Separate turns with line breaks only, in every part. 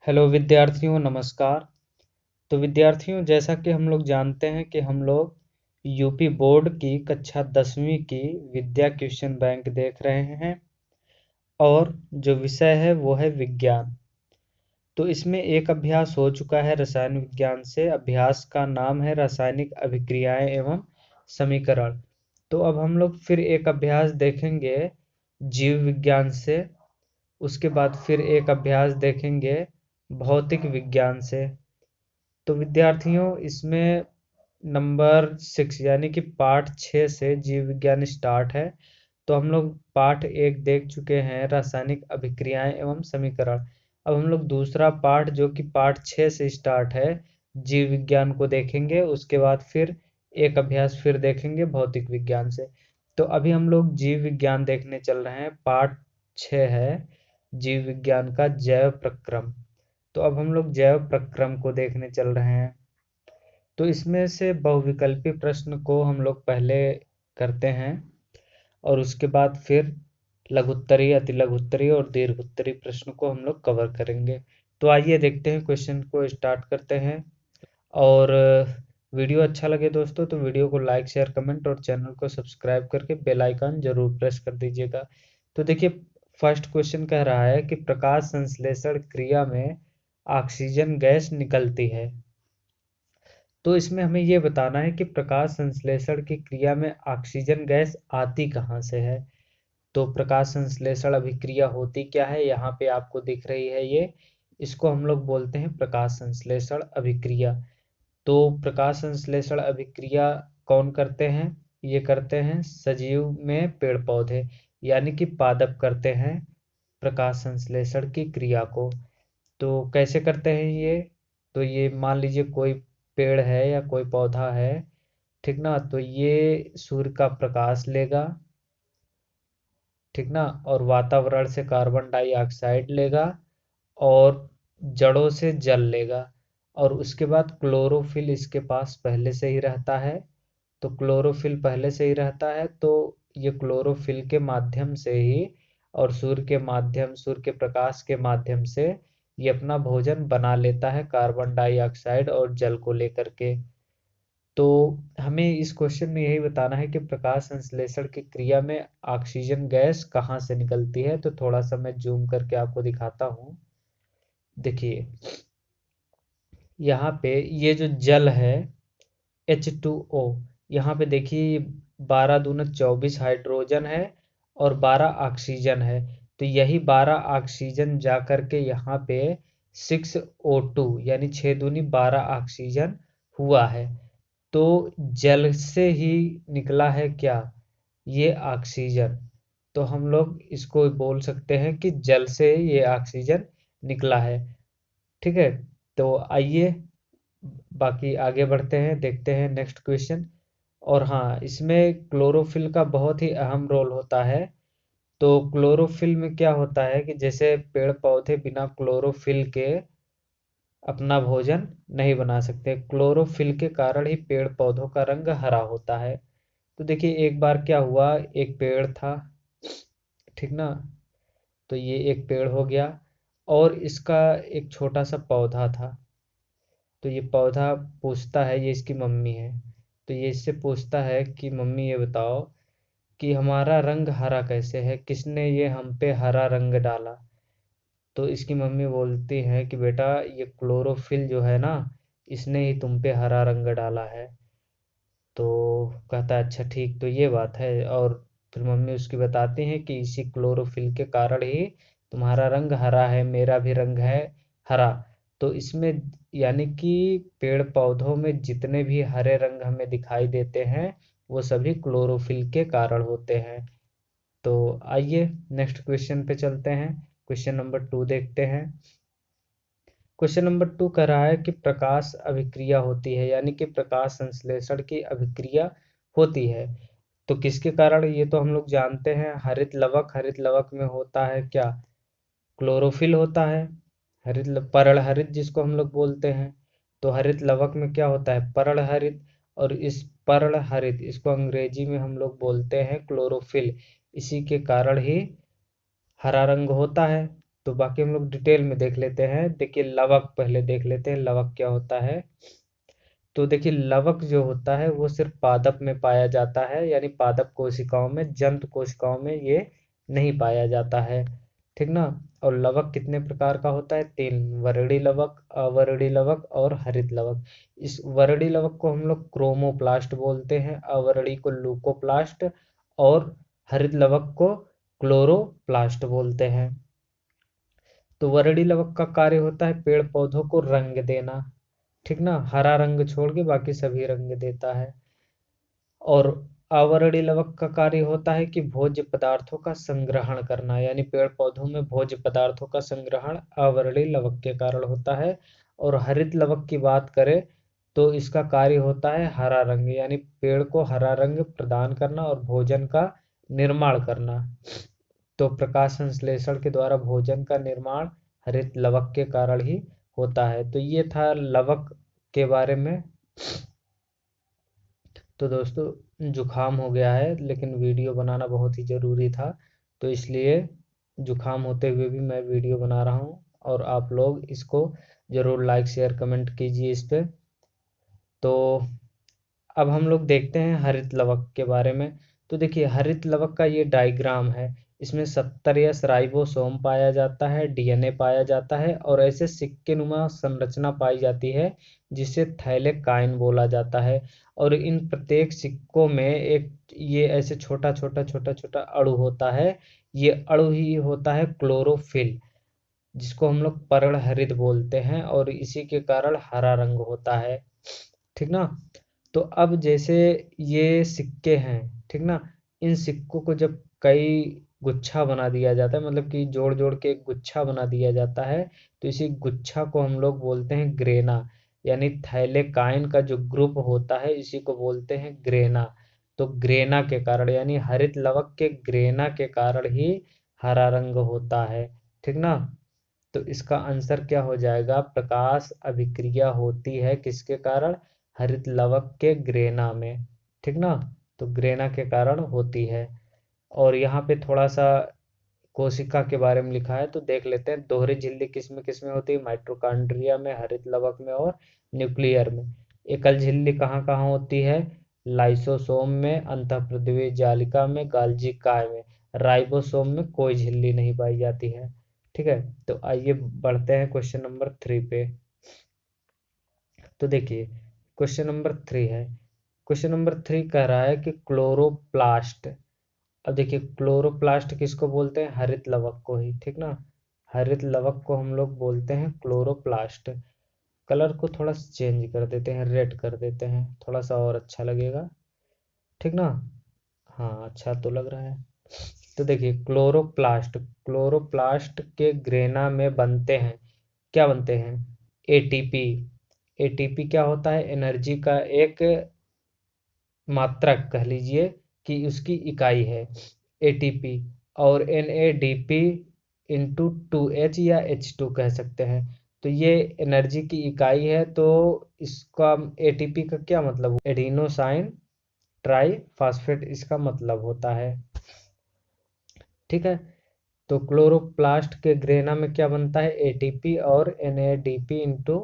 Hello विद्यार्थियों, नमस्कार। तो विद्यार्थियों, जैसा कि हम लोग जानते हैं कि हम लोग यूपी बोर्ड की कक्षा 10वीं की विद्या क्वेश्चन बैंक देख रहे हैं और जो विषय है वो है विज्ञान। तो इसमें एक अभ्यास हो चुका है रसायन विज्ञान से। अभ्यास का नाम है रासायनिक अभिक्रियाएं एवं समीकरण। तो अब हम लोग फिर एक अभ्यास देखेंगे जीव विज्ञान से। उसके बाद फिर एक अभ्यास देखेंगे भौतिक विज्ञान से। तो विद्यार्थियों, इसमें नंबर 6 यानी कि पार्ट 6 से जीव विज्ञान स्टार्ट है। तो हम लोग पार्ट 1 देख चुके हैं रासायनिक अभिक्रियाएं एवं समीकरण। अब हम लोग दूसरा पार्ट जो कि पार्ट 6 से स्टार्ट है जीव विज्ञान को देखेंगे। उसके बाद फिर एक अभ्यास फिर देखेंगे भौतिक विज्ञान से। तो अभी हम लोग जीव विज्ञान देखने चल रहे हैं। पार्ट 6 है जीव विज्ञान का जैव प्रक्रम। तो अब हम लोग जैव प्रक्रम को देखने चल रहे हैं। तो इसमें से बहुविकल्पी प्रश्न को हम लोग पहले करते हैं और उसके बाद फिर लघुत्तरीय, अतिलघुत्तरीय और दीर्घोत्तरीय प्रश्न को हम लोग कवर करेंगे। तो आइए देखते हैं, क्वेश्चन को स्टार्ट करते हैं। और वीडियो अच्छा लगे दोस्तों तो वीडियो को लाइक, शेयर, कमेंट और चैनल को सब्सक्राइब करके बेल आइकन जरूर प्रेस कर दीजिएगा। तो देखिए, फर्स्ट क्वेश्चन कह रहा है कि प्रकाश संश्लेषण क्रिया में ऑक्सीजन गैस निकलती है। तो इसमें हमें ये बताना है कि प्रकाश संश्लेषण की क्रिया में ऑक्सीजन गैस आती कहाँ से है। तो प्रकाश संश्लेषण अभिक्रिया होती क्या है, यहाँ पे आपको दिख रही है ये। इसको हम लोग बोलते हैं प्रकाश संश्लेषण अभिक्रिया। तो प्रकाश संश्लेषण अभिक्रिया कौन करते हैं? ये करते हैं सजीव में पेड़ पौधे, यानी कि पादप करते हैं प्रकाश संश्लेषण की क्रिया को। तो कैसे करते हैं ये? तो ये मान लीजिए कोई पेड़ है या कोई पौधा है, ठीक ना। तो ये सूर्य का प्रकाश लेगा, ठीक ना, और वातावरण से कार्बन डाइऑक्साइड लेगा और जड़ों से जल लेगा। और उसके बाद क्लोरोफिल इसके पास पहले से ही रहता है। तो क्लोरोफिल पहले से ही रहता है तो ये क्लोरोफिल के माध्यम से ही और सूर्य के प्रकाश के माध्यम से ये अपना भोजन बना लेता है कार्बन डाइऑक्साइड और जल को लेकर के। तो हमें इस क्वेश्चन में यही बताना है कि प्रकाश संश्लेषण की क्रिया में ऑक्सीजन गैस कहाँ से निकलती है। तो थोड़ा सा मैं जूम करके आपको दिखाता हूँ। देखिए, यहाँ पे ये जो जल है H2O, यहाँ पे देखिए 12 दूना 24 हाइड्रोजन है और 12 ऑक्सीजन है। तो यही 12 ऑक्सीजन जा करके यहाँ पे 6O2 यानी 6 दूनी 12 ऑक्सीजन हुआ है। तो जल से ही निकला है क्या? ये ऑक्सीजन। तो हम लोग इसको बोल सकते हैं कि जल से ये ऑक्सीजन निकला है। ठीक है। तो आइए बाकी आगे बढ़ते हैं, देखते हैं नेक्स्ट क्वेश्चन। और हाँ, इसमें क्लोरोफिल का बहुत ही अहम रोल होता है। तो क्लोरोफिल में क्या होता है कि जैसे पेड़ पौधे बिना क्लोरोफिल के अपना भोजन नहीं बना सकते। क्लोरोफिल के कारण ही पेड़ पौधों का रंग हरा होता है। तो देखिए, एक बार क्या हुआ, एक पेड़ था, ठीक ना। तो ये एक पेड़ हो गया और इसका एक छोटा सा पौधा था। तो ये पौधा पूछता है, ये इसकी मम्मी है, तो ये इससे पूछता है कि मम्मी ये बताओ कि हमारा रंग हरा कैसे है, किसने ये हम पे हरा रंग डाला। तो इसकी मम्मी बोलती है कि बेटा ये क्लोरोफिल जो है ना, इसने ही तुम पे हरा रंग डाला है। तो कहता है अच्छा ठीक, तो ये बात है। और फिर मम्मी उसकी बताती है कि इसी क्लोरोफिल के कारण ही तुम्हारा रंग हरा है, मेरा भी रंग है हरा। तो इसमें यानी कि पेड़ पौधों में जितने भी हरे रंग हमें दिखाई देते हैं वो सभी क्लोरोफिल के कारण होते हैं। तो आइए नेक्स्ट क्वेश्चन पे चलते हैं। क्वेश्चन नंबर 2 देखते हैं। क्वेश्चन नंबर 2 कह रहा है कि प्रकाश अभिक्रिया होती है, यानी कि प्रकाश संश्लेषण की अभिक्रिया होती है। तो किसके कारण? ये तो हम लोग जानते हैं, हरित लवक में होता है क्या? क्लोरोफिल होता है। परल हरित जिसको हम लोग बोलते हैं। तो हरित लवक में क्या होता है? परल हरित। और इस परल हरित इसको अंग्रेजी में हम लोग बोलते हैं क्लोरोफिल। इसी के कारण ही हरा रंग होता है। तो बाकी हम लोग डिटेल में देख लेते हैं। देखिए लवक पहले देख लेते हैं, लवक क्या होता है। तो देखिए लवक जो होता है वो सिर्फ पादप में पाया जाता है, यानी पादप कोशिकाओं में, जंतु कोशिकाओं में ये नहीं पाया जाता है, ठीक ना। और लवक कितने प्रकार का होता है? 3, वरड़ी लवक, अवरड़ी लवक और हरित लवक। इस वरड़ी लवक को हम लोग क्रोमोप्लास्ट बोलते हैं, अवरड़ी को लूकोप्लास्ट और हरित लवक को क्लोरोप्लास्ट बोलते हैं। तो वरड़ी लवक का कार्य होता है पेड़ पौधों को रंग देना, ठीक ना, हरा रंग छोड़ के बाकी सभी रंग देता है। और आवरणी लवक का कार्य होता है कि भोज्य पदार्थों का संग्रहण करना, यानी पेड़ पौधों में भोज्य पदार्थों का संग्रहण आवरणी लवक के कारण होता है। और हरित लवक की बात करें तो इसका कार्य होता है हरा रंग, यानी पेड़ को हरा रंग प्रदान करना और भोजन का निर्माण करना। तो प्रकाश संश्लेषण के द्वारा भोजन का निर्माण हरित लवक के कारण ही होता है। तो ये था लवक के बारे में। तो दोस्तों जुकाम हो गया है, लेकिन वीडियो बनाना बहुत ही ज़रूरी था, तो इसलिए जुकाम होते हुए भी मैं वीडियो बना रहा हूँ। और आप लोग इसको ज़रूर लाइक शेयर कमेंट कीजिए इस पर। तो अब हम लोग देखते हैं हरित लवक के बारे में। तो देखिए हरित लवक का ये डायग्राम है। इसमें 70S राइबोसोम पाया जाता है, डीएनए पाया जाता है और ऐसे सिक्के नुमा संरचना पाई जाती है जिसे थैलेकाइन बोला जाता है। और इन प्रत्येक सिक्कों में एक ये ऐसे छोटा छोटा छोटा छोटा अणु होता है। ये अणु ही होता है क्लोरोफिल, जिसको हम लोग पर्णहरित बोलते हैं, और इसी के कारण हरा रंग होता है, ठीक ना। तो अब जैसे ये सिक्के हैं, ठीक ना, इन सिक्कों को जब कई गुच्छा बना दिया जाता है, मतलब कि जोड़ जोड़ के एक गुच्छा बना दिया जाता है, तो इसी गुच्छा को हम लोग बोलते हैं ग्रेना, यानी थैलेकाइन का जो ग्रुप होता है इसी को बोलते हैं ग्रेना। तो ग्रेना के कारण, यानी हरित लवक के ग्रेना के कारण ही हरा रंग होता है, ठीक ना। तो इसका आंसर क्या हो जाएगा? प्रकाश अभिक्रिया होती है किसके कारण? हरित लवक के ग्रेना में, ठीक ना। तो ग्रेना के कारण होती है। और यहाँ पे थोड़ा सा कोशिका के बारे में लिखा है, तो देख लेते हैं। दोहरी झिल्ली किस में होती है? माइटोकॉन्ड्रिया में, हरित लवक में और न्यूक्लियर में। एकल झिल्ली कहाँ कहाँ होती है? लाइसोसोम में, अंतःप्रद्रव्य जालिका में, गाल्जी काय में। राइबोसोम में कोई झिल्ली नहीं पाई जाती है, ठीक है। तो आइए बढ़ते हैं क्वेश्चन नंबर 3 पे। तो देखिए क्वेश्चन नंबर 3 है। क्वेश्चन नंबर 3 कह रहा है कि क्लोरोप्लास्ट। अब देखिए क्लोरोप्लास्ट किसको बोलते हैं? हरित लवक को ही, ठीक ना। हरित लवक को हम लोग बोलते हैं क्लोरोप्लास्ट। कलर को थोड़ा चेंज कर देते हैं, रेड कर देते हैं, थोड़ा सा और अच्छा लगेगा, ठीक ना। हाँ अच्छा तो लग रहा है। तो देखिए क्लोरोप्लास्ट, क्लोरोप्लास्ट के ग्रेना में बनते हैं, क्या बनते हैं? एटीपी। एटीपी क्या होता है? एनर्जी का एक मात्रक कह लीजिए, कि उसकी इकाई है एटीपी। और NADP इंटू 2H या H2 कह सकते हैं। तो ये एनर्जी की इकाई है। तो इसका एटीपी का क्या मतलब? एडिनोसाइन ट्राई फास्फेट इसका मतलब होता है, ठीक है। तो क्लोरोप्लास्ट के ग्रेना में क्या बनता है? एटीपी और NADP इंटू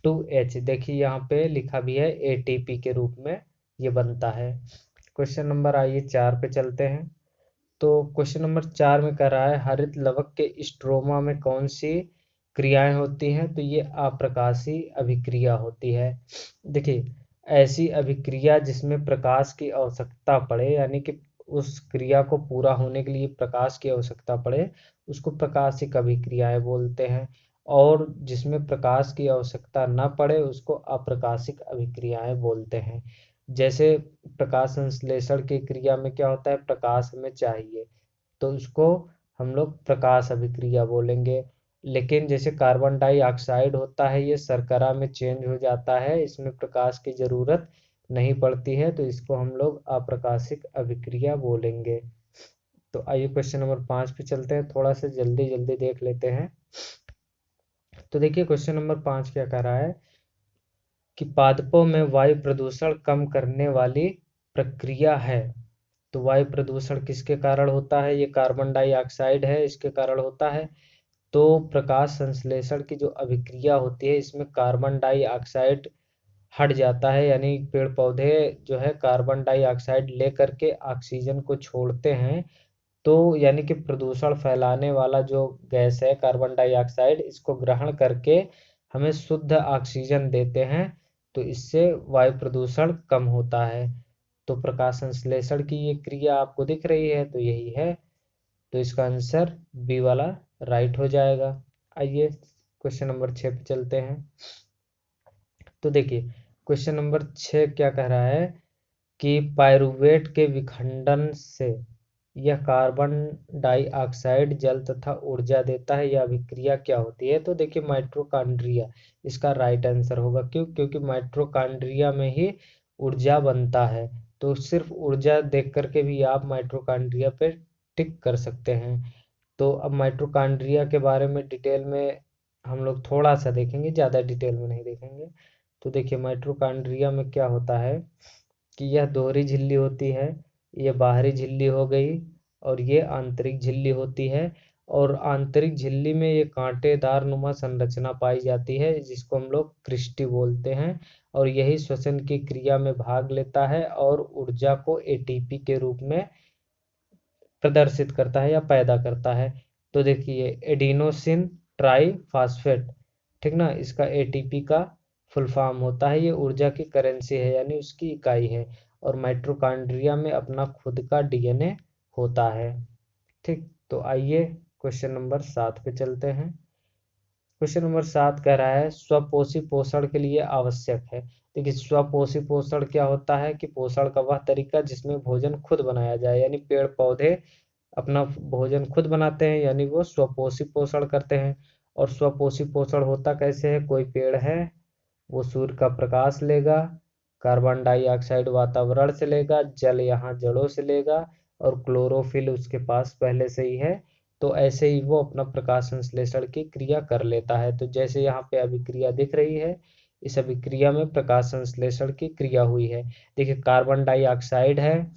2H। देखिए यहाँ पे लिखा भी है एटीपी के रूप में ये बनता है। क्वेश्चन नंबर आइए 4 पे चलते हैं। तो क्वेश्चन नंबर 4 में कह रहा है हरित लवक के स्ट्रोमा में कौन सी क्रियाएं होती हैं? तो ये अप्रकाशी अभिक्रिया होती है। देखिए ऐसी अभिक्रिया जिसमें प्रकाश की आवश्यकता पड़े, यानी कि उस क्रिया को पूरा होने के लिए प्रकाश की आवश्यकता पड़े, उसको प्रकाशिक अभिक्रियाएं बोलते हैं। और जिसमें प्रकाश की आवश्यकता न पड़े उसको अप्रकाशिक अभिक्रियाएं बोलते हैं। जैसे प्रकाश संश्लेषण की क्रिया में क्या होता है? प्रकाश हमें चाहिए, तो उसको हम लोग प्रकाश अभिक्रिया बोलेंगे। लेकिन जैसे कार्बन डाइऑक्साइड होता है, ये शर्करा में चेंज हो जाता है, इसमें प्रकाश की ज़रूरत नहीं पड़ती है, तो इसको हम लोग अप्रकाशिक अभिक्रिया बोलेंगे। तो आइए क्वेश्चन नंबर 5 पे चलते हैं, थोड़ा सा जल्दी जल्दी देख लेते हैं। तो देखिए क्वेश्चन नंबर 5 क्या कह रहा है कि पादपों में वायु प्रदूषण कम करने वाली प्रक्रिया है। तो वायु प्रदूषण किसके कारण होता है? ये कार्बन डाइऑक्साइड है, इसके कारण होता है। तो प्रकाश संश्लेषण की जो अभिक्रिया होती है इसमें कार्बन डाइऑक्साइड हट जाता है, यानी पेड़ पौधे जो है कार्बन डाइऑक्साइड लेकर के ऑक्सीजन को छोड़ते हैं। तो यानी कि प्रदूषण फैलाने वाला जो गैस है कार्बन डाइऑक्साइड, इसको ग्रहण करके हमें शुद्ध ऑक्सीजन देते हैं। तो इससे वायु प्रदूषण कम होता है। तो प्रकाश संश्लेषण की ये क्रिया आपको दिख रही है, तो यही है। तो इसका आंसर बी वाला राइट हो जाएगा। आइए क्वेश्चन नंबर 6 पे चलते हैं। तो देखिए क्वेश्चन नंबर 6 क्या कह रहा है कि पाइरूवेट के विखंडन से यह कार्बन डाइऑक्साइड जल तथा ऊर्जा देता है। यह अभिक्रिया क्या होती है? तो देखिए माइटोकॉन्ड्रिया इसका राइट आंसर होगा। क्यों? क्योंकि माइटोकॉन्ड्रिया में ही ऊर्जा बनता है। तो सिर्फ ऊर्जा देख करके भी आप माइटोकॉन्ड्रिया पे टिक कर सकते हैं। तो अब माइटोकॉन्ड्रिया के बारे में डिटेल में हम लोग थोड़ा सा देखेंगे, ज़्यादा डिटेल में नहीं देखेंगे। तो देखिए माइटोकॉन्ड्रिया में क्या होता है कि यह दोहरी झिल्ली होती है। ये बाहरी झिल्ली हो गई और ये आंतरिक झिल्ली होती है। और आंतरिक झिल्ली में ये कांटेदार नुमा संरचना पाई जाती है जिसको हम लोग क्रिस्टी बोलते हैं। और यही श्वसन की क्रिया में भाग लेता है और ऊर्जा को एटीपी के रूप में प्रदर्शित करता है या पैदा करता है। तो देखिए एडिनोसिन ट्राई फास्फेट, ठीक ना, इसका एटीपी का फुल फॉर्म होता है। ये ऊर्जा की करेंसी है यानी उसकी इकाई है। और माइटोकॉन्ड्रिया में अपना खुद का डीएनए होता है। ठीक, तो आइए क्वेश्चन नंबर 7 पे चलते हैं। क्वेश्चन नंबर 7 कह रहा है स्वपोषी पोषण के लिए आवश्यक है। देखिए स्वपोषी पोषण क्या होता है कि पोषण का वह तरीका जिसमें भोजन खुद बनाया जाए, यानी पेड़ पौधे अपना भोजन खुद बनाते हैं, यानी वो स्वपोषी पोषण करते हैं। और स्वपोषी पोषण होता कैसे है? कोई पेड़ है, वो सूर्य का प्रकाश लेगा, कार्बन डाइऑक्साइड वातावरण से लेगा, जल यहाँ जड़ों से लेगा, और क्लोरोफिल उसके पास पहले से ही है। तो ऐसे ही वो अपना प्रकाश संश्लेषण की क्रिया कर लेता है। तो जैसे यहाँ पे अभिक्रिया दिख रही है, इस अभिक्रिया में प्रकाश संश्लेषण की क्रिया हुई है। देखिए कार्बन डाइऑक्साइड है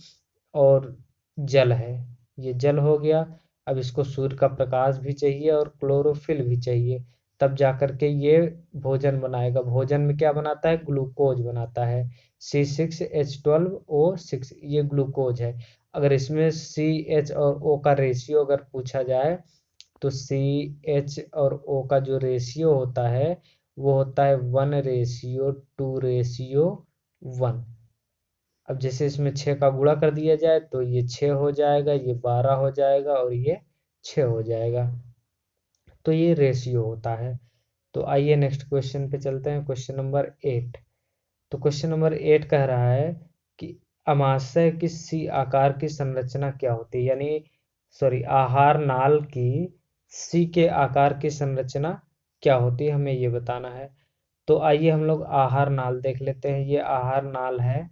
और जल है, ये जल हो गया। अब इसको सूर्य का प्रकाश भी चाहिए और क्लोरोफिल भी चाहिए, तब जा करके ये भोजन बनाएगा। भोजन में क्या बनाता है? ग्लूकोज बनाता है। C6H12O6 ये ग्लूकोज है। अगर इसमें CH और O का रेशियो अगर पूछा जाए तो CH और O का जो रेशियो होता है वो होता है 1:2:1। अब जैसे इसमें 6 का गुणा कर दिया जाए तो ये 6 हो जाएगा, ये 12 हो जाएगा और ये 6 हो जाएगा। तो ये रेशियो होता है। तो आइए नेक्स्ट क्वेश्चन पे चलते हैं, क्वेश्चन नंबर 8। तो क्वेश्चन नंबर 8 कह रहा है कि अमाशय की सी आकार की संरचना क्या होती है, यानी सॉरी आहार नाल की सी के आकार की संरचना क्या होती है, हमें ये बताना है। तो आइए हम लोग आहार नाल देख लेते हैं। ये आहार नाल है।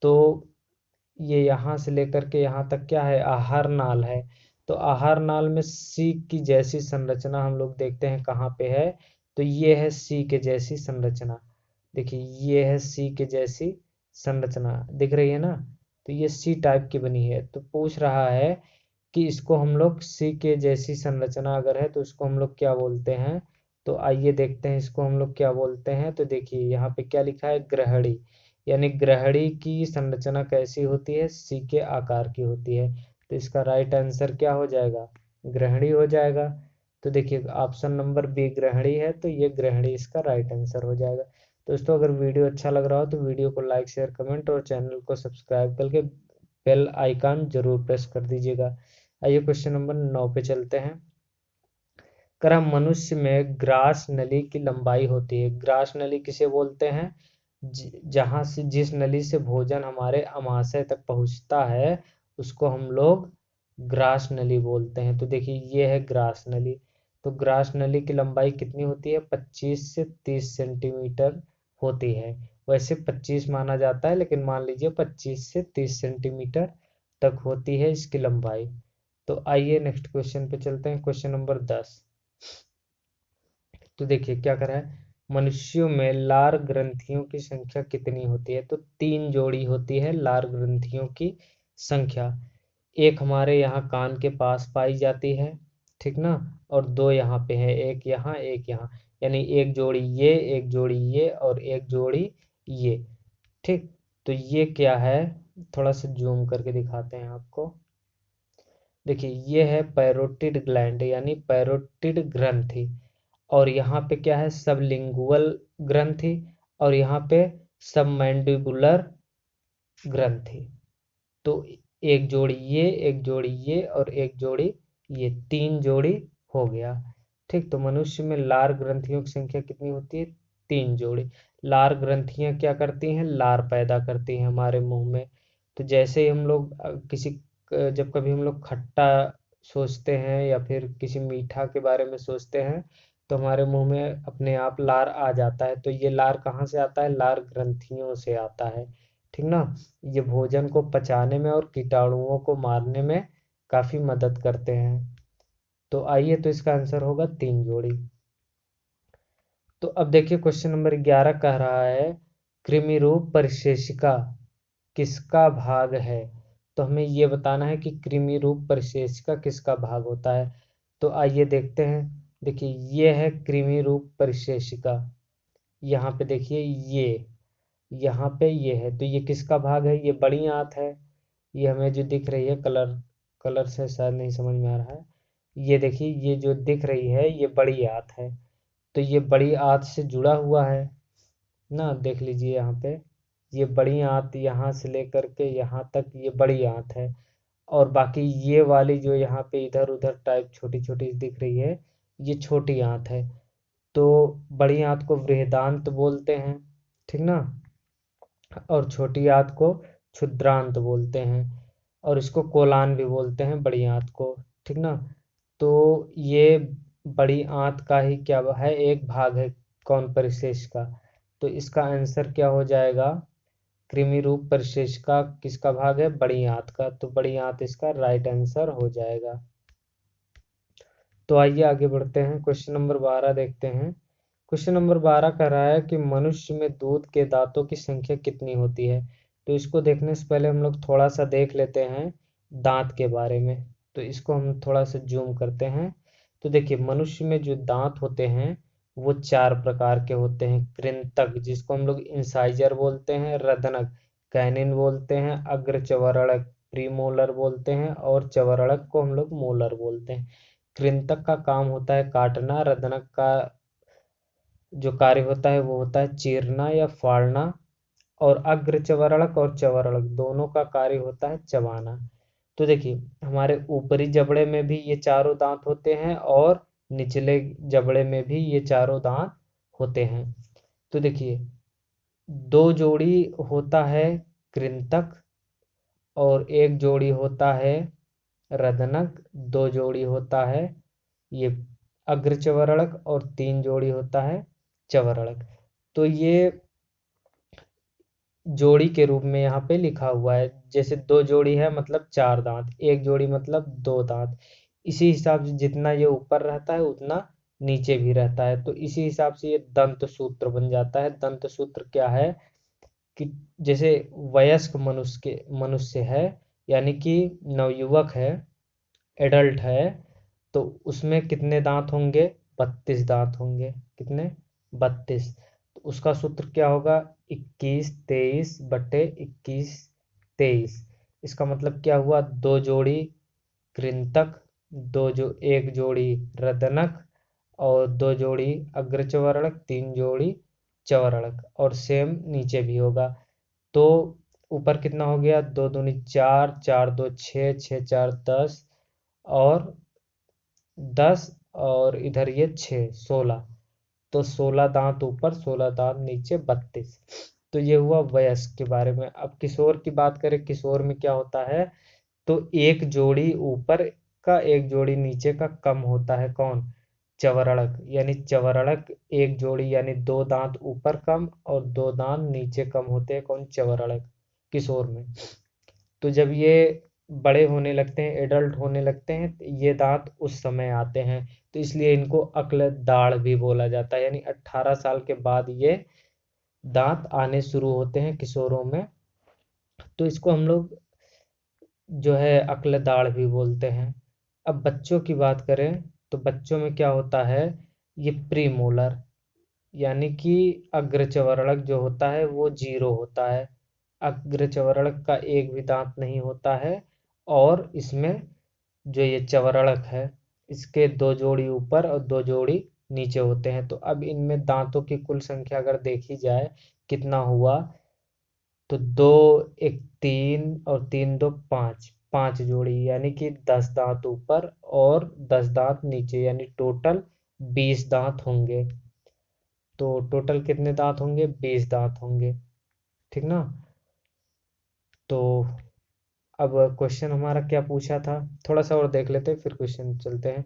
तो ये यहाँ से लेकर के यहाँ तक क्या है? आहार नाल है। तो आहार नाल में सी की जैसी संरचना हम लोग देखते हैं कहाँ पे है। तो ये है सी के जैसी संरचना। देखिए ये है सी के जैसी संरचना, दिख रही है ना। तो ये सी टाइप की बनी है। तो पूछ रहा है कि इसको हम लोग सी के जैसी संरचना अगर है तो इसको हम लोग क्या बोलते हैं। तो आइए देखते हैं इसको हम लोग क्या बोलते हैं। तो देखिए यहाँ पे क्या लिखा है? ग्रहणी, यानी ग्रहणी की संरचना कैसी होती है? सी के आकार की होती है। तो इसका राइट आंसर क्या हो जाएगा? ग्रहणी हो जाएगा। तो देखिए ऑप्शन नंबर बी ग्रहणी है, तो ये ग्रहणी इसका राइट आंसर हो जाएगा। दोस्तों अगर वीडियो अच्छा लग रहा हो तो वीडियो को लाइक शेयर कमेंट और चैनल को सब्सक्राइब करके बेल आइकन जरूर प्रेस कर दीजिएगा। आइए क्वेश्चन नंबर 9 पे चलते हैं। करा मनुष्य में ग्रास नली की लंबाई होती है। ग्रास नली किसे बोलते हैं? जहां से जिस नली से भोजन हमारे अमाशय तक पहुंचता है उसको हम लोग ग्रास नली बोलते हैं। तो देखिए ये है ग्रास नली। तो ग्रास नली की लंबाई कितनी होती है? 25 से 30 सेंटीमीटर होती है। वैसे 25 माना जाता है लेकिन मान लीजिए 25 से 30 सेंटीमीटर तक होती है इसकी लंबाई। तो आइए नेक्स्ट क्वेश्चन पे चलते हैं, क्वेश्चन नंबर 10। तो देखिए क्या करा है, मनुष्यों में लार ग्रंथियों की संख्या कितनी होती है? तो 3 जोड़ी होती है लार ग्रंथियों की संख्या। एक हमारे यहाँ कान के पास पाई जाती है, ठीक ना। और दो यहाँ पे है, एक यहाँ एक यहाँ, यानी एक जोड़ी ये, एक जोड़ी ये और एक जोड़ी ये। ठीक, तो ये क्या है, थोड़ा सा जूम करके दिखाते हैं आपको। देखिए ये है पैरोटिड ग्लैंड यानी पैरोटिड ग्रंथि, और यहाँ पे क्या है, सबलिंगुअल ग्रंथि, और यहाँ पे सबमैंडिबुलर ग्रंथि। तो एक जोड़ी ये, एक जोड़ी ये और एक जोड़ी ये, तीन जोड़ी हो गया। ठीक, तो मनुष्य में लार ग्रंथियों की संख्या कितनी होती है, तीन जोड़ी। लार ग्रंथियां क्या करती हैं, लार पैदा करती हैं हमारे मुंह में। तो जैसे ही हम लोग जब कभी हम लोग खट्टा सोचते हैं या फिर किसी मीठा के बारे में सोचते हैं, तो हमारे मुंह में अपने आप लार आ जाता है। तो ये लार कहाँ से आता है, लार ग्रंथियों से आता है। ठीक ना। ये भोजन को पचाने में और कीटाणुओं को मारने में काफी मदद करते हैं। तो आइए, तो इसका आंसर होगा तीन जोड़ी। तो अब देखिए क्वेश्चन नंबर 11 कह रहा है, कृमि रूप परिशेषिका किसका भाग है। तो हमें ये बताना है कि कृमि रूप परिशेषिका किसका भाग होता है। तो आइए देखते हैं। देखिए ये है कृमि रूप परिशेषिका, यहाँ पे देखिए ये, यहाँ पे ये है, तो ये किसका भाग है, ये बड़ी आंत है। ये हमें जो दिख रही है, कलर कलर से शायद नहीं समझ में आ रहा है। ये देखिए, ये जो दिख रही है ये बड़ी आंत है। तो ये बड़ी आंत से जुड़ा हुआ है ना, देख लीजिए यहाँ पे, ये बड़ी आंत यहाँ से लेकर के यहाँ तक ये बड़ी आंत है। और बाकी ये वाली जो यहाँ पे इधर उधर टाइप छोटी छोटी दिख रही है, ये छोटी आंत है। तो बड़ी आंत को बृहदांत बोलते हैं, ठीक ना, और छोटी आंत को क्षुद्रांत बोलते हैं, और इसको कोलान भी बोलते हैं बड़ी आंत को। ठीक ना। तो ये बड़ी आंत का ही क्या है, एक भाग है, कौन, परिशेष का। तो इसका आंसर क्या हो जाएगा, कृमि रूप परिशेष का किसका भाग है, बड़ी आंत का। तो बड़ी आंत इसका राइट आंसर हो जाएगा। तो आइए आगे बढ़ते हैं, क्वेश्चन नंबर 12 देखते हैं। क्वेश्चन नंबर 12 कह रहा है कि मनुष्य में दूध के दांतों की संख्या कितनी होती है। तो इसको देखने से पहले हम लोग थोड़ा सा देख लेते हैं दांत के बारे में। तो इसको हम थोड़ा सा जूम करते हैं। तो देखिए मनुष्य में जो दांत होते हैं वो चार प्रकार के होते हैं। कृंतक जिसको हम लोग इंसाइजर बोलते हैं, रदनक कैनिन बोलते हैं, अग्र चवरड़क प्रीमोलर बोलते हैं, और चवरड़क को हम लोग मोलर बोलते हैं। कृंतक का काम होता है काटना, रदनक का जो कार्य होता है वो होता है चीरना या फाड़ना, और अग्र चवरड़क और चवरड़क दोनों का कार्य होता है चबाना। तो देखिए हमारे ऊपरी जबड़े में भी ये चारों दांत होते हैं और निचले जबड़े में भी ये चारों दांत होते हैं। तो देखिए दो जोड़ी होता है कृंतक, और एक जोड़ी होता है रदनक, दो जोड़ी होता है ये अग्रचवरड़क, और तीन जोड़ी होता है चवरड़क। तो ये जोड़ी के रूप में यहाँ पे लिखा हुआ है। जैसे दो जोड़ी है मतलब चार दांत, एक जोड़ी मतलब दो दांत। इसी हिसाब से जितना ये ऊपर रहता है उतना नीचे भी रहता है। तो इसी हिसाब से ये दंत सूत्र बन जाता है। दंत सूत्र क्या है कि जैसे वयस्क मनुष्य है, यानी कि नवयुवक है, एडल्ट है, तो उसमें कितने दांत होंगे, 32 दांत होंगे। कितने, 32। तो उसका सूत्र क्या होगा, 21 23/21 23। इसका मतलब क्या हुआ, दो जोड़ी कृंतक, एक जोड़ी रदनक, और दो जोड़ी अग्रचवरणक, तीन जोड़ी चवरणक, और सेम नीचे भी होगा। तो ऊपर कितना हो गया, दो दूनी चार, चार दो छः, छः चार 10, और 10, और इधर ये 6, 16। तो 16 दांत ऊपर, 16 दांत नीचे, 32। तो ये हुआ वयस्क के बारे में। अब किशोर की बात करें, किशोर में क्या होता है, तो एक जोड़ी ऊपर का एक जोड़ी नीचे का कम होता है, कौन, चवरड़क। यानी चवरड़क एक जोड़ी यानी दो दांत ऊपर कम और दो दांत नीचे कम होते हैं, कौन, चवरड़क, किशोर में। तो जब ये बड़े होने लगते हैं, एडल्ट होने लगते हैं, तो ये दांत उस समय आते हैं। तो इसलिए इनको अक्ल दाढ़ भी बोला जाता है, यानी 18 साल के बाद ये दांत आने शुरू होते हैं किशोरों में। तो इसको हम लोग जो है अक्ल दाढ़ भी बोलते हैं। अब बच्चों की बात करें, तो बच्चों में क्या होता है, ये प्रीमोलर, यानी कि अग्रचवर्णक जो होता है वो 0 होता है। अग्रचवर्णक का एक भी दांत नहीं होता है, और इसमें जो ये चवर्णक है इसके 2 जोड़ी ऊपर और 2 जोड़ी नीचे होते हैं। तो अब इनमें दांतों की कुल संख्या अगर देखी जाए कितना हुआ, तो 2 1 3 और 3 2 5, 5 जोड़ी, यानी कि 10 दांत ऊपर और 10 दांत नीचे, यानी टोटल 20 दांत होंगे। तो टोटल कितने दांत होंगे, 20 दांत होंगे। ठीक ना। तो अब क्वेश्चन हमारा क्या पूछा था, थोड़ा सा और देख लेते हैं फिर क्वेश्चन चलते हैं।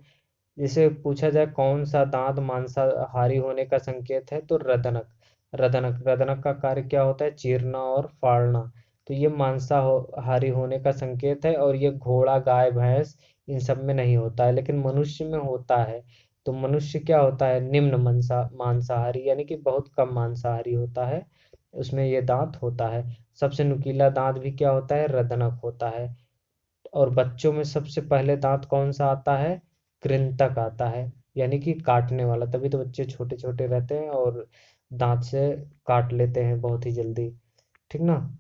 जिसे पूछा जाए कौन सा दांत मांसाहारी होने का संकेत है, तो रदनक। रदनक का कार्य क्या होता है, चीरना और फाड़ना। तो ये मांसाहारी होने का संकेत है, और ये घोड़ा गाय भैंस इन सब में नहीं होता है, लेकिन मनुष्य में होता है। तो मनुष्य क्या होता है, निम्न मांसाहारी, यानी कि बहुत कम मांसाहारी होता है, उसमें ये दांत होता है। सबसे नुकीला दांत भी क्या होता है, रदनक होता है। और बच्चों में सबसे पहले दांत कौन सा आता है, कृंतक आता है, यानी कि काटने वाला। तभी तो बच्चे छोटे छोटे रहते हैं और दांत से काट लेते हैं बहुत ही जल्दी। ठीक ना।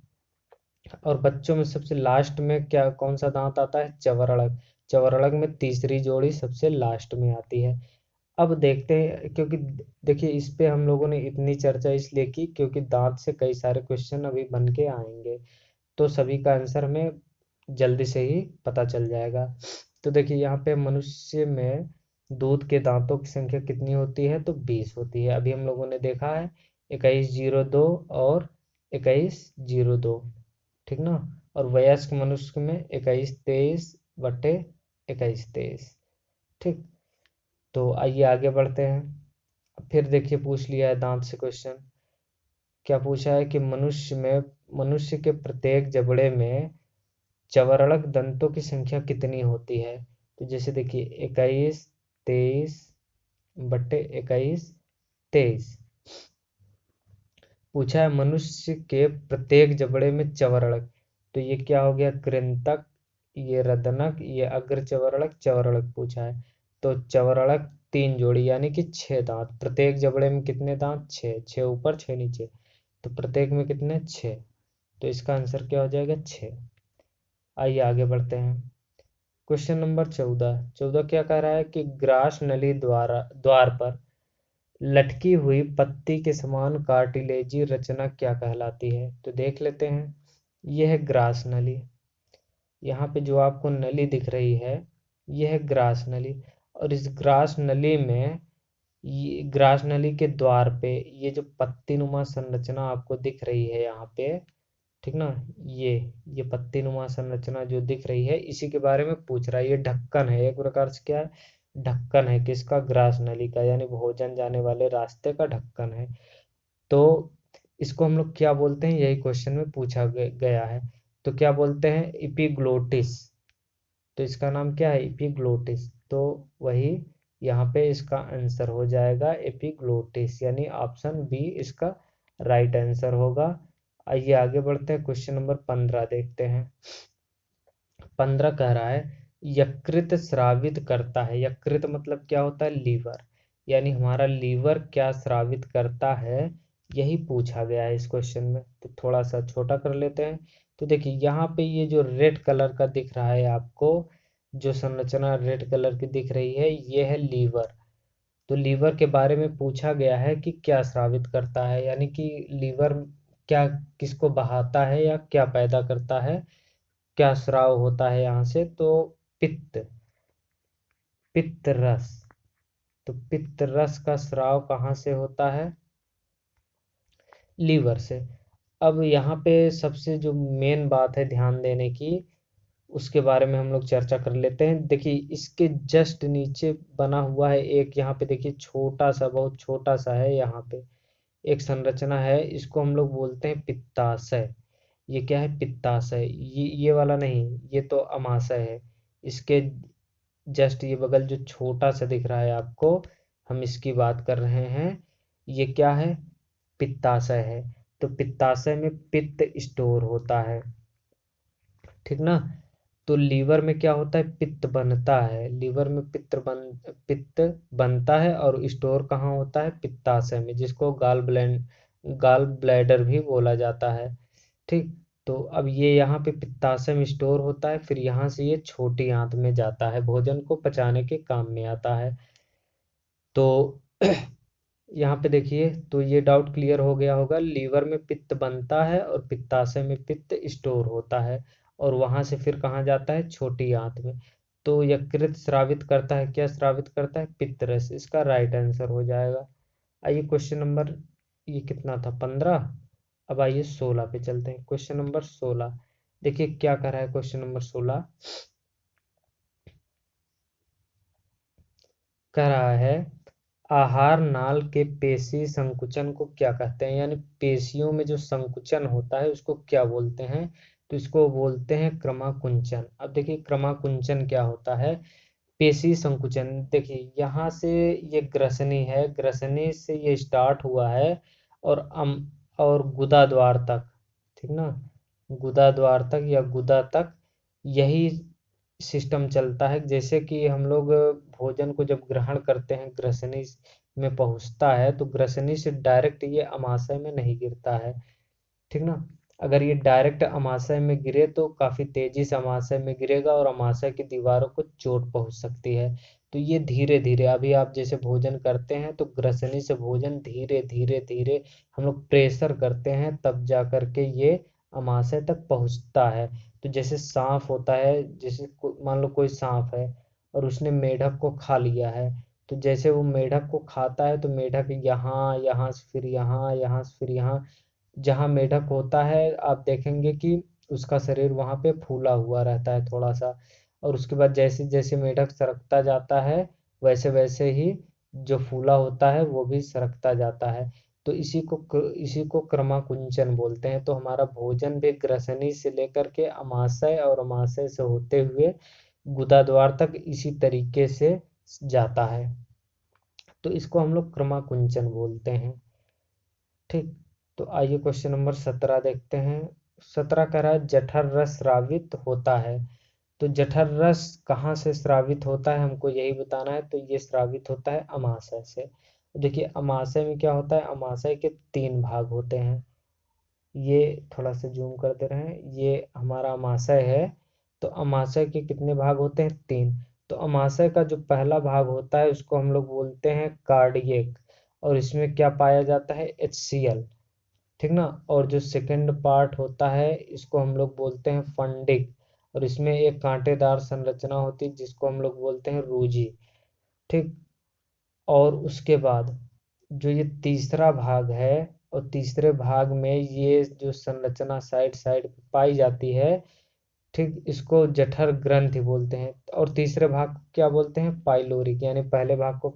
और बच्चों में सबसे लास्ट में क्या कौन सा दांत आता है, चवरड़क। चवरड़क में तीसरी जोड़ी सबसे लास्ट में आती है। अब देखते हैं, क्योंकि देखिए इस पे हम लोगों ने इतनी चर्चा इसलिए की क्योंकि दांत से कई सारे क्वेश्चन अभी बन के आएंगे, तो सभी का आंसर हमें जल्दी से ही पता चल जाएगा। तो देखिए यहाँ पे मनुष्य में दूध के दांतों की संख्या कितनी होती है, तो 20 होती है। अभी हम लोगों ने देखा है 2102 और 2102। ठीक ना। और वयस्क मनुष्य में 2123/2123। ठीक। तो आइए आगे बढ़ते हैं। फिर देखिए पूछ लिया है दांत से क्वेश्चन। क्या पूछा है कि मनुष्य के प्रत्येक जबड़े में चवरणक दंतों की संख्या कितनी होती है। तो जैसे देखिए 2123/2123 पूछा है, मनुष्य के प्रत्येक जबड़े में चवरणक। तो ये क्या हो गया, कृंतक, ये रदनक, ये अग्र चवरणक, चवरणक पूछा है। तो चवरणक 3 जोड़ी, यानी कि 6 दांत। प्रत्येक जबड़े में कितने दांत, 6, 6 ऊपर 6 नीचे। तो प्रत्येक में कितने, 6। तो इसका आंसर क्या हो जाएगा, 6। आइए आगे बढ़ते हैं। Question number 14। 14 क्या कह रहा है कि ग्रास नली द्वार पर लटकी हुई पत्ती के समान कार्टिलेजी रचना क्या कहलाती है। तो देख लेते हैं। यह है ग्रास नली। यहाँ पे जो आपको नली दिख रही है यह है ग्रास नली। और इस ग्रास नली में, ये ग्रास नली के द्वार पे ये जो पत्ती नुमा संरचना आपको दिख रही है यहाँ पे, ठीक ना, ये ये पत्ती नुमा संरचना जो दिख रही है इसी के बारे में पूछ रहा है। ये ढक्कन है, एक प्रकार से क्या है, ढक्कन है किसका, ग्रास नली का, यानी भोजन जाने वाले रास्ते का ढक्कन है। तो इसको हम लोग क्या बोलते हैं, यही क्वेश्चन में पूछा गया है। तो क्या बोलते हैं, इपिग्लोटिस। तो इसका नाम क्या है, इपिग्लोटिस। तो वही यहाँ पे इसका आंसर हो जाएगा एपिग्लोटिस, यानी ऑप्शन बी इसका राइट आंसर होगा। आइए आगे बढ़ते हैं, क्वेश्चन नंबर 15 देखते हैं। 15 कह रहा है, यकृत स्रावित करता है। यकृत मतलब क्या होता है, लीवर, यानी हमारा लीवर क्या स्रावित करता है, यही पूछा गया है इस क्वेश्चन में। तो थोड़ा सा छोटा कर लेते हैं। तो देखिए यहाँ पे ये जो रेड कलर का दिख रहा है आपको, जो संरचना रेड कलर की दिख रही है ये है लीवर। तो लीवर के बारे में पूछा गया है कि क्या स्रावित करता है, यानी कि लीवर क्या किसको बहाता है या क्या पैदा करता है, क्या स्राव होता है यहाँ से, तो पित्त, पित्त रस। तो पित्त रस का स्राव कहाँ से होता है, लीवर से। अब यहाँ पे सबसे जो मेन बात है ध्यान देने की, उसके बारे में हम लोग चर्चा कर लेते हैं। देखिए इसके जस्ट नीचे बना हुआ है एक, यहाँ पे देखिए छोटा सा, बहुत छोटा सा है यहाँ पे एक संरचना है, इसको हम लोग बोलते हैं पित्ताशय। ये क्या है, पित्ताशय। ये वाला नहीं, ये तो अमाशय है। इसके जस्ट ये बगल जो छोटा सा दिख रहा है आपको, हम इसकी बात कर रहे हैं। ये क्या है, पित्ताशय है। तो पित्ताशय में पित्त स्टोर होता है। ठीक ना। तो लीवर में क्या होता है, पित्त बनता है, लीवर में पित्त बनता है और स्टोर कहाँ होता है, पित्ताशय में, जिसको गाल ब्लैडर भी बोला जाता है। ठीक। तो अब ये यहाँ पे पित्ताशय में स्टोर होता है, फिर यहाँ से ये छोटी आंत में जाता है, भोजन को पचाने के काम में आता है। तो यहाँ पे देखिए, तो ये डाउट क्लियर हो गया होगा, लीवर में पित्त बनता है और पित्ताशय में पित्त स्टोर होता है, और वहां से फिर कहाँ जाता है, छोटी आंत में। तो यकृत स्रावित करता है, क्या स्रावित करता है, पित्त रस, इसका राइट आंसर हो जाएगा। आइए क्वेश्चन नंबर, ये कितना था, 15। अब आइए 16 पे चलते हैं, क्वेश्चन नंबर 16। देखिए क्या कर रहा है क्वेश्चन नंबर 16, कह रहा है आहार नाल के पेशी संकुचन को क्या कहते हैं, यानी पेशियों में जो संकुचन होता है उसको क्या बोलते हैं, तो इसको बोलते हैं क्रमाकुंचन। अब देखिए क्रमाकुंचन क्या होता है, पेशी संकुचन, देखिए यहाँ से ये ग्रसनी है, ग्रसनी से ये स्टार्ट हुआ है और और गुदा द्वार तक, ठीक ना, गुदा द्वार तक या गुदा तक यही सिस्टम चलता है। जैसे कि हम लोग भोजन को जब ग्रहण करते हैं, ग्रसनी में पहुंचता है, तो ग्रसनी से डायरेक्ट ये अमाशय में नहीं गिरता है, ठीक ना। अगर ये डायरेक्ट अमाशय में गिरे तो काफी तेजी से अमाशय में गिरेगा और अमाशय की दीवारों को चोट पहुंच सकती है। तो ये धीरे धीरे, अभी आप जैसे भोजन करते हैं तो ग्रसनी से भोजन धीरे धीरे धीरे हम लोग प्रेशर करते हैं, तब जा करके ये अमाशय तक पहुंचता है। तो जैसे सांप होता है, जैसे मान लो कोई सांप है और उसने मेढक को खा लिया है, तो जैसे वो मेढक को खाता है तो मेढक यहाँ, यहाँ से फिर यहाँ, यहाँ से फिर यहाँ, जहाँ मेढक होता है आप देखेंगे कि उसका शरीर वहाँ पे फूला हुआ रहता है थोड़ा सा, और उसके बाद जैसे जैसे मेढक सरकता जाता है वैसे वैसे ही जो फूला होता है वो भी सरकता जाता है। तो इसी को क्रमाकुंचन बोलते हैं। तो हमारा भोजन भी ग्रसनी से लेकर के अमाशय और अमाशय से होते हुए गुदाद्वार तक इसी तरीके से जाता है, तो इसको हम लोग क्रमाकुंचन बोलते हैं। ठीक। तो आइए क्वेश्चन नंबर 17 देखते हैं। 17 कह रहा है जठर रस स्रावित होता है, तो जठर रस कहाँ से स्रावित होता है हमको यही बताना है। तो ये स्रावित होता है अमाशय से। देखिए अमाशय में क्या होता है, अमाशय के 3 भाग होते हैं, ये थोड़ा सा जूम कर दे रहे हैं, ये हमारा अमाशय है। तो अमाशय के कितने भाग होते हैं, 3। तो अमाशय का जो पहला भाग होता है उसको हम लोग बोलते हैं कार्डियक, और इसमें क्या पाया जाता है, HCl, ठीक ना। और जो सेकंड पार्ट होता है इसको हम लोग बोलते हैं फंडिक, और इसमें एक कांटेदार संरचना होती है जिसको हम लोग बोलते हैं रूजी। ठीक। और उसके बाद जो ये तीसरा भाग है, और तीसरे भाग में ये जो संरचना साइड साइड पाई जाती है, ठीक, इसको जठर ग्रंथि बोलते हैं। और तीसरे भाग को क्या बोलते हैं, पाइलोरिक, यानी पहले भाग को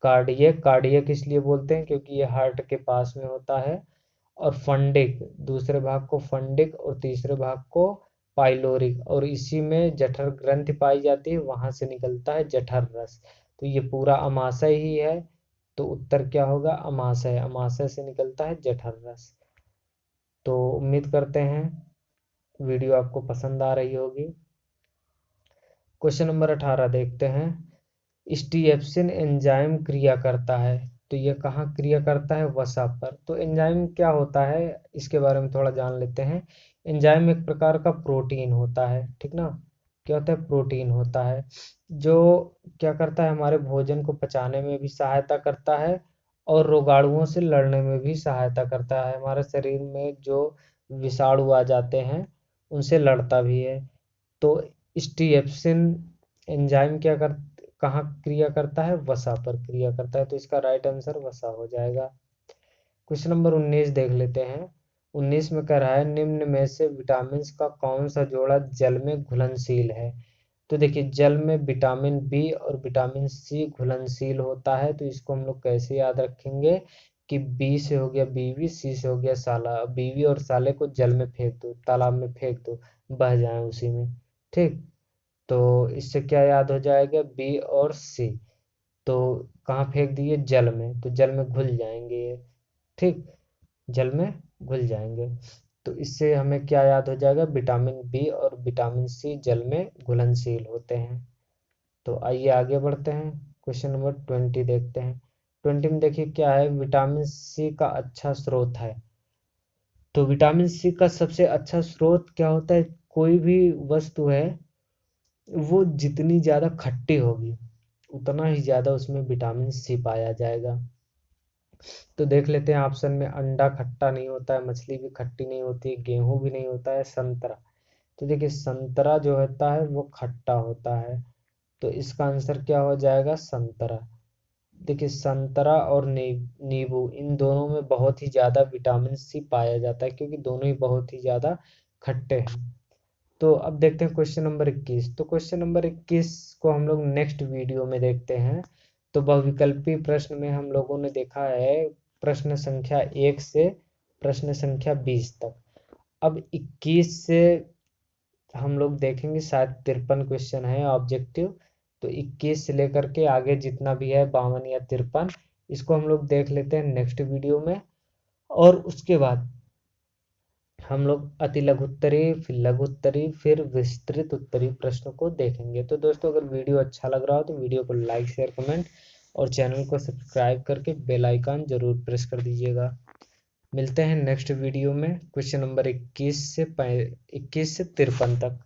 कार्डियक, कार्डियक इसलिए बोलते हैं क्योंकि ये हार्ट के पास में होता है। और फंडिक, दूसरे भाग को फंडिक और तीसरे भाग को पाइलोरिक, और इसी में जठर ग्रंथि पाई जाती है, वहां से निकलता है जठर रस। तो ये पूरा अमाशय ही है, तो उत्तर क्या होगा, अमाशय, अमाशय से निकलता है जठर रस। तो उम्मीद करते हैं वीडियो आपको पसंद आ रही होगी। क्वेश्चन नंबर 18 देखते हैं। स्टीएप्सिन एंजाइम क्रिया करता है, तो ये कहाँ क्रिया करता है, वसा पर। तो एंजाइम क्या होता है इसके बारे में थोड़ा जान लेते हैं। एंजाइम एक प्रकार का प्रोटीन होता है, ठीक ना, क्या होता है, प्रोटीन होता है, जो क्या करता है, हमारे भोजन को पचाने में भी सहायता करता है और रोगाणुओं से लड़ने में भी सहायता करता है। हमारे शरीर में जो विषाणु आ जाते हैं उनसे लड़ता भी है। तो स्टीएप्सिन एंजाइम कहाँ क्रिया करता है, वसा पर क्रिया करता है, तो इसका राइट आंसर वसा हो जाएगा। क्वेश्चन नंबर 19 देख लेते हैं। 19 में कह रहा है निम्न में से विटामिन का कौन सा जोड़ा जल में घुलनशील है। तो देखिए जल में विटामिन बी और विटामिन सी घुलनशील होता है, तो इसको हम लोग कैसे याद रखेंगे कि बी से हो गया बीवी, सी से हो गया साला, बीवी और साले को जल में फेंक दो, तालाब में फेंक दो, बह जाए उसी में। ठीक। तो इससे क्या याद हो जाएगा, बी और सी, तो कहाँ फेंक दिए, जल में, तो जल में घुल जाएंगे ये। ठीक, जल में घुल जाएंगे। तो इससे हमें क्या याद हो जाएगा, विटामिन बी और विटामिन सी जल में घुलनशील होते हैं। तो आइए आगे बढ़ते हैं, क्वेश्चन नंबर 20 देखते हैं। 20 में देखिए क्या है, विटामिन सी का अच्छा स्रोत है। तो विटामिन सी का सबसे अच्छा स्रोत क्या होता है, कोई भी वस्तु है वो जितनी ज़्यादा खट्टी होगी उतना ही ज़्यादा उसमें विटामिन सी पाया जाएगा। तो देख लेते हैं ऑप्शन में, अंडा खट्टा नहीं होता है, मछली भी खट्टी नहीं होती है, गेहूं भी नहीं होता है, संतरा। तो देखिए संतरा जो होता है वो खट्टा होता है, तो इसका आंसर क्या हो जाएगा, संतरा। देखिए संतरा और नींबू इन दोनों में बहुत ही ज़्यादा विटामिन सी पाया जाता है, क्योंकि दोनों ही बहुत ही ज़्यादा खट्टे हैं। तो अब देखते हैं क्वेश्चन नंबर 21। तो क्वेश्चन नंबर 21 को हम लोग नेक्स्ट वीडियो में देखते हैं। तो बहुविकल्पी प्रश्न में हम लोगों ने देखा है प्रश्न संख्या 1 से प्रश्न संख्या 20 तक। अब 21 से हम लोग देखेंगे, शायद 53 क्वेश्चन है ऑब्जेक्टिव। तो 21 से लेकर के आगे जितना भी है 52 या 53, इसको हम लोग देख लेते हैं नेक्स्ट वीडियो में। और उसके बाद हम लोग अति लघुत्तरीय, फिर लघुत्तरीय, फिर विस्तृत उत्तरीय प्रश्न को देखेंगे। तो दोस्तों अगर वीडियो अच्छा लग रहा हो तो वीडियो को लाइक शेयर कमेंट और चैनल को सब्सक्राइब करके बेल आइकन जरूर प्रेस कर दीजिएगा। मिलते हैं नेक्स्ट वीडियो में क्वेश्चन नंबर 21 से 53 तक।